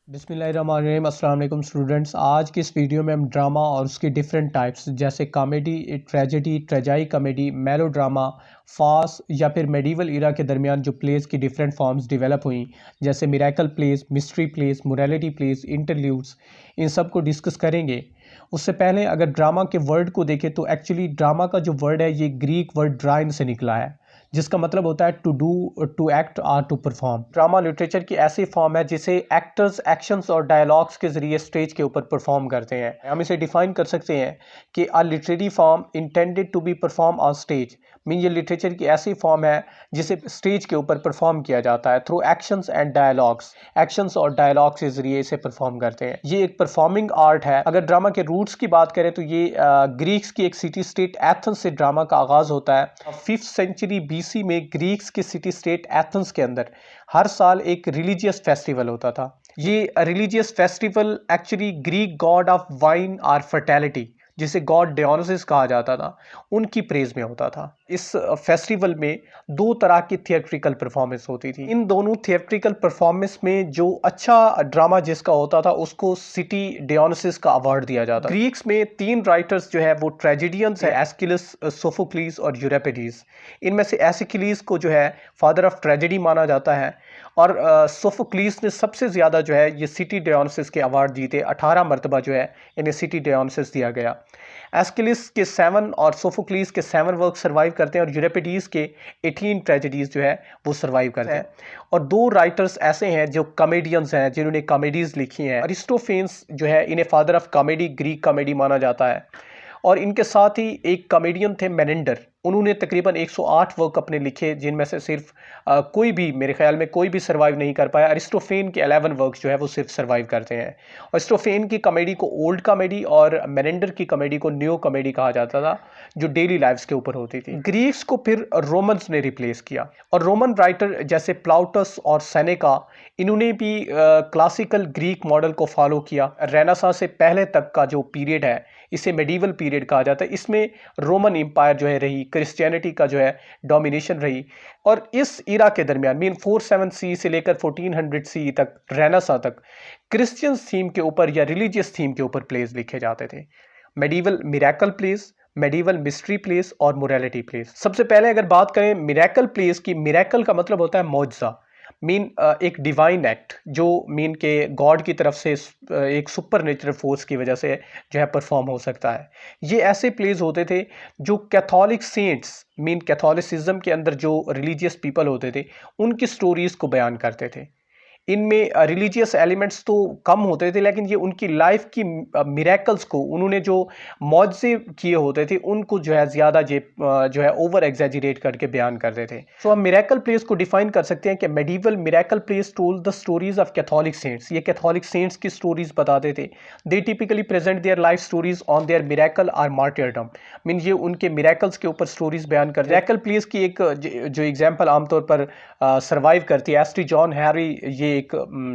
बिस्मिल्लाहिर्रहमानिर्रहीम। अस्सलाम वालेकुम स्टूडेंट्स। आज की इस वीडियो में हम ड्रामा और उसकी डिफरेंट टाइप्स जैसे comedy, tragedy, tragicomedy, melodrama, farce या फिर मेडिवल इरा के दरमियान जो प्लेस की डिफरेंट फॉर्म्स डेवलप हुई जैसे miracle plays, mystery plays, morality plays, interludes, इन सब को डिस्कस करेंगे। उससे पहले अगर ड्रामा के वर्ड को देखें तो एक्चुअली ड्रामा का जो वर्ड है ये ग्रीक वर्ड ड्राइन से निकला है, जिसका मतलब होता है टू डू, टू एक्ट और टू परफॉर्म। ड्रामा लिटरेचर की ऐसी फॉर्म है जिसे एक्टर्स एक्शंस और डायलॉग्स के जरिए स्टेज के ऊपर परफॉर्म करते हैं। हम इसे डिफाइन कर सकते हैं कि a literary form intended to be perform on stage. Mean ये लिटरेचर की ऐसी फॉर्म है जिसे स्टेज के ऊपर परफॉर्म किया जाता है through actions and dialogues. Actions और डायलॉग्स के जरिए इसे परफॉर्म करते हैं। ये एक परफॉर्मिंग आर्ट है। अगर ड्रामा के रूट्स की बात करें तो ये ग्रीक्स की एक सिटी स्टेट एथेंस से ड्रामा का आगाज होता है। 5th सेंचुरी बीसी में ग्रीक्स की सिटी स्टेट एथेंस के अंदर हर साल एक रिलीजियस फेस्टिवल होता था। ये religious festival actually Greek God of wine और फर्टिलिटी, जिसे गॉड डियोनिसिस कहा जाता था, उनकी प्रेज में होता था। इस फेस्टिवल में दो तरह की थिएट्रिकल परफॉर्मेंस होती थी। इन दोनों थिएट्रिकल परफॉर्मेंस में जो अच्छा ड्रामा जिसका होता था उसको सिटी डियोनिसिस का अवार्ड दिया जाता। ग्रीक्स में 3 राइटर्स जो है वो ट्रेजेडियंस है, एस्किलस, सोफोक्लीस और यूरिपिडीज। इनमें से एस्किलस को जो है फादर ऑफ ट्रेजेडी माना जाता है और सोफोक्लीस ने सबसे ज़्यादा जो है ये सिटी डियोनिसिस के अवार्ड जीते। 18 मरतबा जो है इन्हें सिटी डियोनिसिस दिया गया। एस्किलस के 7 और सोफोक्लीस के 7 वर्क सर्वाइव करते हैं और यूरिपिडीज के 18 ट्रेजेडीज जो है वो सर्वाइव करते हैं। और 2 राइटर्स ऐसे हैं जो कॉमेडियंस हैं जिन्होंने कॉमेडीज लिखी हैं। अरिस्टोफेन्स जो है इन्हें father of comedy, Greek comedy माना जाता है। और इनके साथ ही एक कॉमेडियन थे मेनेंडर। उन्होंने तकरीबन 108 वर्क अपने लिखे, जिनमें से सिर्फ कोई भी, मेरे ख्याल में कोई भी सर्वाइव नहीं कर पाया। अरिस्टोफेन के 11 वर्क जो है वो सिर्फ सर्वाइव करते हैं। अरिस्टोफेन की कॉमेडी को ओल्ड कॉमेडी और मेनेंडर की कॉमेडी को न्यू कॉमेडी कहा जाता था, जो डेली लाइफ्स के ऊपर होती थी। ग्रीक्स को फिर रोमन्स ने रिप्लेस किया और रोमन राइटर जैसे प्लाउटस और सेनेका, इन्होंने भी क्लासिकल ग्रीक मॉडल को फॉलो किया। रेनेसां से पहले तक का जो पीरियड है इसे मेडिवल पीरियड कहा जाता है। इसमें रोमन एम्पायर जो है रही, क्रिश्चियनिटी का जो है डोमिनेशन रही। और इस इरा के दरमियान मीन 47 सी से लेकर 1400 सी तक, रेनेसां तक, क्रिश्चियन थीम के ऊपर या रिलीजियस थीम के ऊपर प्लेस लिखे जाते थे। Medieval miracle place, medieval mystery place और मोरालिटी प्लेस। सबसे पहले अगर बात करें मिरेकल प्लेस की, मिरेकल का मतलब होता है मौजज़ा, मीन एक डिवाइन एक्ट जो मीन के गॉड की तरफ से एक सुपर नेचुरल फोर्स की वजह से जो है परफॉर्म हो सकता है। ये ऐसे प्लेस होते थे जो कैथोलिक सेंट्स, मीन कैथोलिसिज्म के अंदर जो रिलीजियस पीपल होते थे उनकी स्टोरीज को बयान करते थे। इनमें रिलीजियस एलिमेंट्स तो कम होते थे, लेकिन ये उनकी लाइफ की मिरेकल्स को, उन्होंने जो मौजज़े किए होते थे उनको जो है ज़्यादा जो है ओवर एग्जैजरेट करके बयान करते थे। तो हम मिरेकल प्लेस को डिफाइन कर सकते हैं कि medieval miracle plays told the stories of Catholic saints. ये कैथोलिक सेंट्स की स्टोरीज बताते थे। They typically present their life stories on their miracle और मार्टियरडम। मीन ये उनके मिरेकल्स के ऊपर स्टोरीज बयान करते हैं। मिरेकल प्लेस की एक जो एग्जाम्पल आमतौर पर सर्वाइव करती है, एस टी जॉन हैरी, ये एक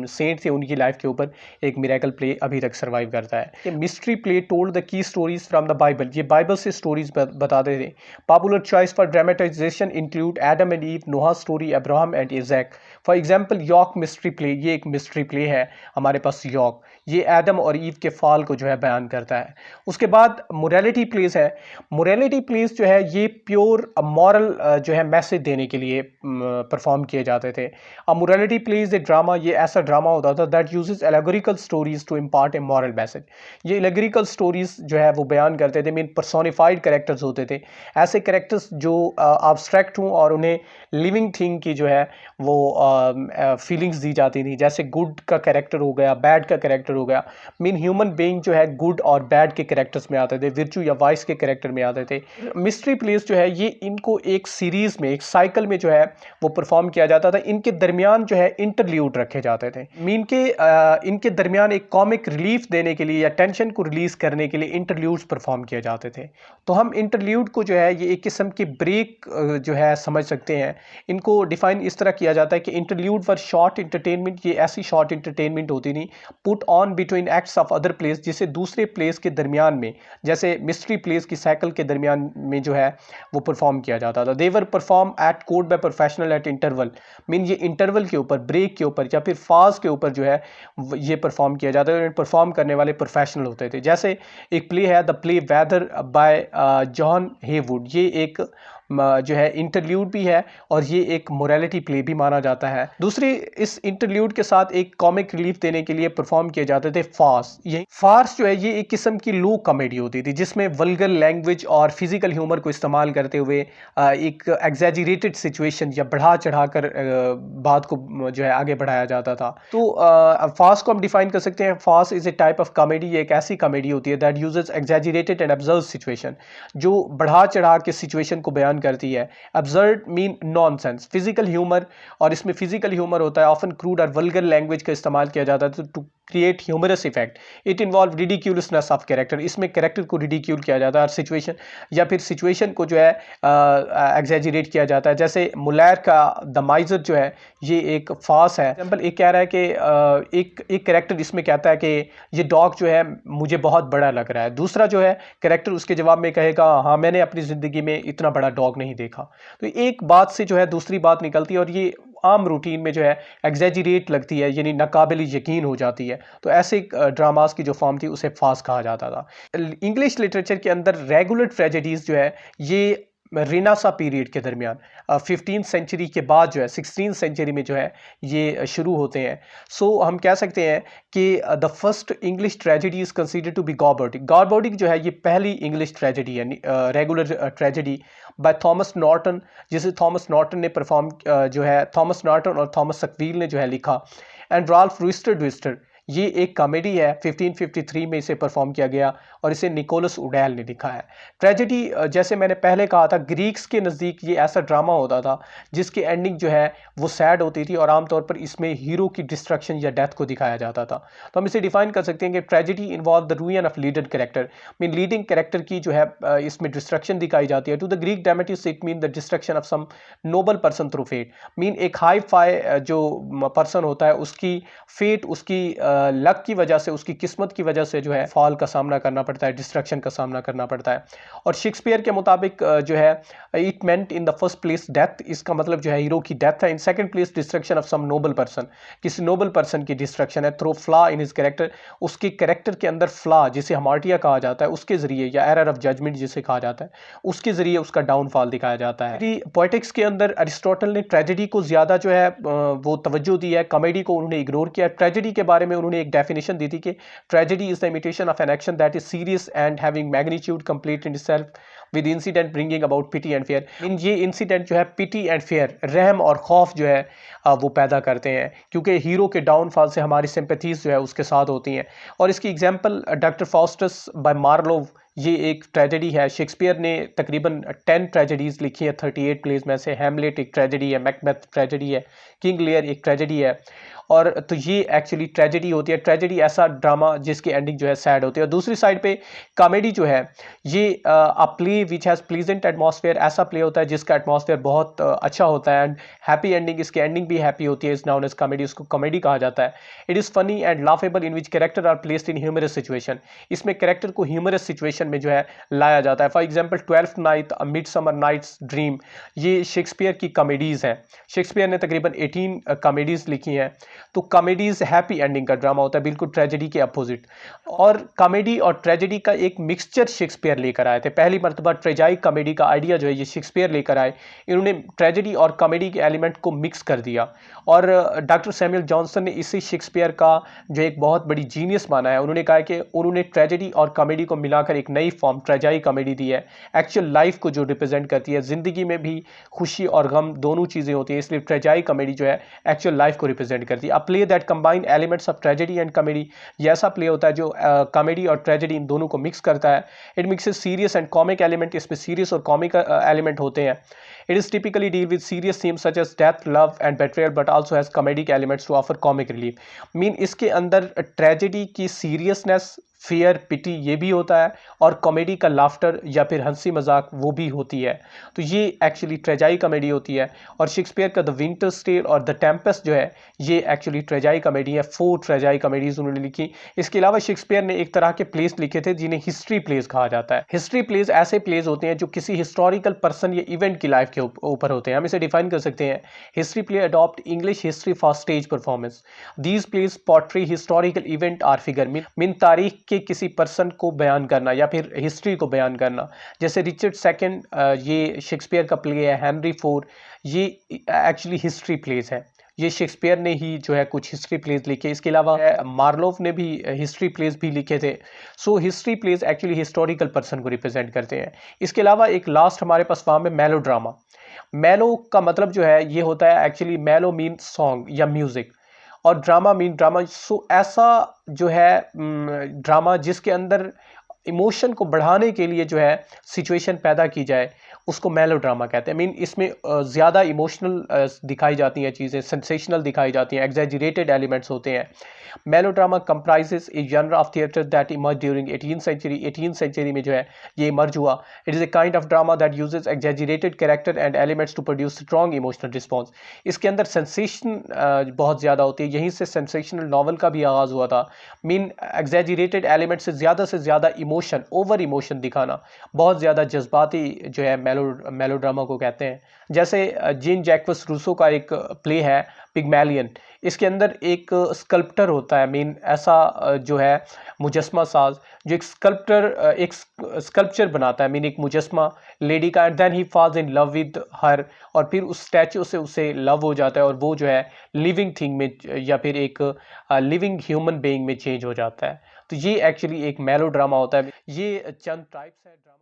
सेंट थे, उनकी लाइफ के ऊपर एक मिरेकल प्ले अभी तक सर्वाइव करता है। ये mystery play told the key stories from the Bible. ये बाइबल से स्टोरीज बताते थे। Popular choice for dramatization include Adam and Eve, Noah story, Abraham and Isaac. For example York mystery play, ये एक मिस्ट्री प्ले है हमारे पास York. ये एडम और ईव के फॉल को जो है बयान करता है। उसके बाद मोरालिटी प्लेस है। मोरालिटी प्लेस जो है ये प्योर मॉरल जो है मैसेज देने के लिए परफॉर्म किए जाते थे। A morality plays a drama, ये ऐसा ड्रामा होता था that uses allegorical stories to impart a moral message. ये एलेगोरिकल स्टोरीज जो है वो बयान करते थे, मीन पर्सोनिफाइड कैरेक्टर्स होते थे। ऐसे कैरेक्टर्स जो एब्स्ट्रैक्ट हों और उन्हें लिविंग थिंग की जो है वो फीलिंग्स दी जाती थी। जैसे गुड का कैरेक्टर हो गया, बैड का कैरेक्टर हो गया। मीन ह्यूमन बीइंग जो है गुड और बैड के कैरेक्टर्स में आते थे, विर्चू या वाइस के कैरेक्टर में आते थे। मिस्ट्री प्लेस जो है ये इनको एक सीरीज में, एक साइकिल में जो है वो परफॉर्म किया जाता था। इनके दरमियान जो है इंटरल्यूड रखे जाते थे। मीन के इनके दरमियान एक कॉमिक रिलीफ देने के लिए या टेंशन को रिलीज करने के लिए इंटरल्यूड्स परफॉर्म किए जाते थे। तो हम इंटरल्यूड को जो है ये एक किस्म की ब्रेक जो है समझ सकते हैं। इनको डिफाइन इस तरह किया जाता है कि इंटरल्यूड फॉर शॉर्ट इंटरटेनमेंट। ये ऐसी शॉर्ट इंटरटेनमेंट होती थी put on between acts of other place, जिसे दूसरे प्लेस के दरमियान में, जैसे मिस्ट्री प्लेस की साइकिल के दरमियान में जो है वो परफॉर्म किया जाता था। They were perform at court by professional at interval. Mean ये इंटरवल के ऊपर, ब्रेक के ऊपर या फिर फाज के ऊपर जो है ये परफॉर्म किया जाता है और परफॉर्म करने वाले प्रोफेशनल होते थे। जैसे एक प्ले है the play whether by John Heywood, ये एक जो है इंटरल्यूड भी है और ये एक मोरालिटी प्ले भी माना जाता है। दूसरी, इस इंटरल्यूड के साथ एक कॉमिक रिलीफ देने के लिए परफॉर्म किए जाते थे फार्स। ये फार्स जो है ये एक किस्म की लो कॉमेडी होती थी जिसमें वल्गर लैंग्वेज और फिजिकल ह्यूमर को इस्तेमाल करते हुए एक एग्जैजरेटेड सिचुएशन या बढ़ा चढ़ा कर बात को जो है आगे बढ़ाया जाता था। तो फार्स को हम डिफाइन कर सकते हैं, farce is a type of comedy, एक ऐसी कॉमेडी होती है that uses exaggerated and absurd situation, जो बढ़ा चढ़ा के सिचुएशन को बयान करती है। Absurd mean nonsense, physical humour, और इसमें फिजिकल ह्यूमर होता है ऑफन क्रूड और वल्गर लैंग्वेज का इस्तेमाल किया जाता है to create humorous effect. It involve ridiculousness of character, इसमें कैरेक्टर को रिडिक्यूल किया जाता है और सिचुएशन या फिर सिचुएशन को जो है एग्जैजरेट किया जाता है। जैसे मुलैर का द माइजर जो है ये एक फास है। एग्जाम्पल एक कह रहा है कि एक कैरेक्टर इसमें कहता है कि ये डॉग जो है मुझे बहुत बड़ा लग रहा है, दूसरा जो है कैरेक्टर उसके जवाब में कहेगा हाँ मैंने अपनी ज़िंदगी में इतना बड़ा डॉग नहीं देखा। तो एक बात से जो है दूसरी बात निकलती है और ये आम रूटीन में जो है एग्जैजरेट लगती है, यानी नाकाबिल यकीन हो जाती है। तो ऐसे ड्रामास की जो फॉर्म थी उसे फास कहा जाता था। इंग्लिश लिटरेचर के अंदर रेगुलर ट्रेजेडीज़ जो है ये रेनेसां पीरियड के दरमियान 15th सेंचुरी के बाद जो है 16th सेंचुरी में जो है ये शुरू होते हैं। सो हम कह सकते हैं कि the first English tragedy is considered to be Gorboduc. Gorboduc जो है ये पहली इंग्लिश ट्रेजेडी है, regular tragedy by Thomas Norton, जिसे थॉमस नॉर्टन ने परफॉर्म जो है थॉमस नॉर्टन और थॉमस सकवील ने जो है लिखा। एंड राल्फ ट्विस्टर ये एक कॉमेडी है, 1553 में इसे परफॉर्म किया गया और इसे निकोलस उडेल ने लिखा है। ट्रेजेडी जैसे मैंने पहले कहा था ग्रीक्स के नज़दीक ये ऐसा ड्रामा होता था जिसकी एंडिंग जो है वो सैड होती थी और आमतौर पर इसमें हीरो की डिस्ट्रक्शन या डेथ को दिखाया जाता था। तो हम इसे डिफाइन कर सकते हैं कि tragedy involve the ruin of leader character, mean leading character की जो है इसमें डिस्ट्रक्शन दिखाई जाती है। To the Greek dramatist it mean the destruction of some noble person through fate, mean एक हाई फाई जो पर्सन होता है उसकी फेट, उसकी लक की वजह से, उसकी किस्मत की वजह से जो है फॉल का सामना करना पड़ता है, डिस्ट्रक्शन का सामना करना पड़ता है। और शेक्सपियर के मुताबिक जो है it meant in the first place death, इसका मतलब जो है हीरो की डेथ है। In second place destruction of some noble person, किसी नोबल पर्सन की डिस्ट्रक्शन है through flaw in his character, उसके कैरेक्टर के अंदर फ्लॉ जिसे हमार्टिया कहा जाता है उसके जरिए, या एरर ऑफ जजमेंट जिसे कहा जाता है उसके जरिए उसका डाउनफॉल दिखाया जाता है। पोएटिक्स के अंदर अरिस्टोटल ने ट्रेजेडी को ज़्यादा जो है वो तवज्जो दी है, कॉमेडी को उन्होंने इग्नोर किया। ट्रेजेडी के बारे में उन्होंने एक डेफिनेशन दी थी कि tragedy is the imitation of an action that is serious and having magnitude complete in itself with incident bringing about pity and fear. In ये इंसिडेंट जो है पिटी एंड फेयर, रहम और खौफ जो है वो पैदा करते हैं, क्योंकि हीरो के डाउनफॉल से हमारी सिंपैथीज जो है उसके साथ होती हैं। और इसकी example doctor Faustus by Marlowe, ये एक ट्रेजेडी है। शेक्सपियर ने तकरीबन 10 ट्रेजेडीज़ लिखी है 38 प्लेज में से। हैमलेट एक ट्रेजेडी है, मैकबेथ ट्रेजेडी है, किंग लियर एक ट्रेजेडी है। और तो ये एक्चुअली ट्रेजेडी होती है। ट्रेजेडी ऐसा ड्रामा जिसकी एंडिंग जो है सैड होती है। और दूसरी साइड पे कॉमेडी जो है ये a play which has pleasant atmosphere, ऐसा प्ले होता है जिसका एटमॉस्फेयर बहुत अच्छा होता है एंड हैप्पी एंडिंग, इसकी एंडिंग भी हैप्पी होती है, इज नाउन एज कॉमेडी, उसको कॉमेडी कहा जाता है। It is funny and laughable in which character are placed in humorous situation, इसमें कैरेक्टर को ह्यूमरस सिचुएशन में जो है लाया जाता है। For example 12th night, a midsummer night's dream, ये शेक्सपियर की कॉमेडीज़ हैं। शेक्सपियर ने तकरीबन 18 कॉमेडीज़ लिखी हैं। तो कॉमेडीज हैप्पी एंडिंग का ड्रामा होता है, बिल्कुल ट्रेजेडी के अपोजिट। और कॉमेडी और ट्रेजेडी का एक मिक्सचर शेक्सपियर लेकर आए थे। पहली मरतबा ट्रेजाइक कॉमेडी का आइडिया जो है ये शेक्सपियर लेकर आए। इन्होंने ट्रेजेडी और कॉमेडी के एलिमेंट को मिक्स कर दिया और डॉक्टर सैमुअल जॉनसन ने इसी शेक्सपियर का जो एक बहुत बड़ी जीनियस माना है। उन्होंने कहा कि उन्होंने ट्रेजेडी और कॉमेडी को मिलाकर एक नई फॉर्म ट्रेजाइक कॉमेडी दी है, एक्चुअल लाइफ को जो रिप्रेजेंट करती है। ज़िंदगी में भी खुशी और गम दोनों चीज़ें होती हैं, इसलिए ट्रेजाइक कॉमेडी जो है एक्चुअल लाइफ को रिप्रेजेंट करती है। Play that combine elements of tragedy and comedy, ये ऐसा प्ले होता है जो कॉमेडी और ट्रेजेडी इन दोनों को मिक्स करता है। It mixes serious and comic element, इसमें सीरियस और कॉमिक एलिमेंट होते हैं। It is typically deal with serious themes such as death, love and betrayal, but also has comedic elements to offer comic relief. Mean इसके अंदर tragedy की seriousness, fair, पिटी ये भी होता है, और कॉमेडी का लाफ्टर या फिर हंसी मजाक वो भी होती है। तो ये एक्चुअली ट्रेजाई कॉमेडी होती है। और शेक्सपियर का द विंटर्स टेल और द टेम्पेस्ट जो है ये एक्चुअली ट्रेजाई कॉमेडी है। 4 ट्रेजाई कॉमेडीज उन्होंने लिखी। इसके अलावा शेक्सपियर ने एक तरह के प्लेस लिखे थे जिन्हें हिस्ट्री प्लेस कहा जाता है। हिस्ट्री प्लेस ऐसे प्लेस होते हैं जो किसी हिस्टोरिकल पर्सन या इवेंट की लाइफ के ऊपर होते हैं। हम इसे डिफाइन कर सकते हैं, history play adopt English history for stage performance. These plays portray historical event or figure mean तारीख के किसी पर्सन को बयान करना या फिर हिस्ट्री को बयान करना। जैसे रिचर्ड सेकंड, ये शेक्सपियर का प्ले है। हेनरी फोर, ये एक्चुअली हिस्ट्री प्लेस है। ये शेक्सपियर ने ही जो है कुछ हिस्ट्री प्लेस लिखे। इसके अलावा मार्लोव ने भी हिस्ट्री प्लेस भी लिखे थे। So history place actually historical person को रिप्रेजेंट करते हैं। इसके अलावा एक लास्ट हमारे पास फॉर्म है मेलो ड्रामा। मेलो का मतलब जो है ये होता है एक्चुअली, मेलो मीन सॉन्ग या म्यूजिक, और ड्रामा मीन ड्रामा। सो ऐसा जो है ड्रामा जिसके अंदर इमोशन को बढ़ाने के लिए जो है सिचुएशन पैदा की जाए, उसको मेलो ड्रामा कहते हैं। मीन इसमें ज़्यादा इमोशनल दिखाई जाती हैं चीज़ें, सेंसेशनल दिखाई जाती हैं, एग्जैजरेटेड एलिमेंट्स होते हैं। Melodrama comprises a genre of theatre that emerge during 18th century. 18th century में जो है ये इमर्ज हुआ। It is a kind of drama that uses exaggerated character and elements to produce strong emotional response. इसके अंदर sensation बहुत ज़्यादा होती है। यहीं से सेंसेशनल नॉवल का भी आगाज़ हुआ था। मीन एग्जैजरेटेड एलिमेंट से ज़्यादा इमोशन, ओवर इमोशन दिखाना, बहुत ज़्यादा जज्बाती जो है मेलोड्रामा को कहते हैं। जैसे जीन जैक्वस रूसो का एक प्ले है पिग्मैलियन। इसके अंदर एक स्कल्प्टर होता है, मीन ऐसा जो है मुजस्मा साज, जो एक स्कल्पचर बनाता है, मीन एक मुजस्मा लेडी का, and then he falls in love with her, और फिर उस स्टैचू से उसे लव हो जाता है और वो जो है लिविंग थिंग में या फिर एक लिविंग ह्यूमन बीइंग में चेंज हो जाता है। तो ये एक्चुअली एक मेलोड्रामा होता है। ये चंद टाइप्स है ड्रामा।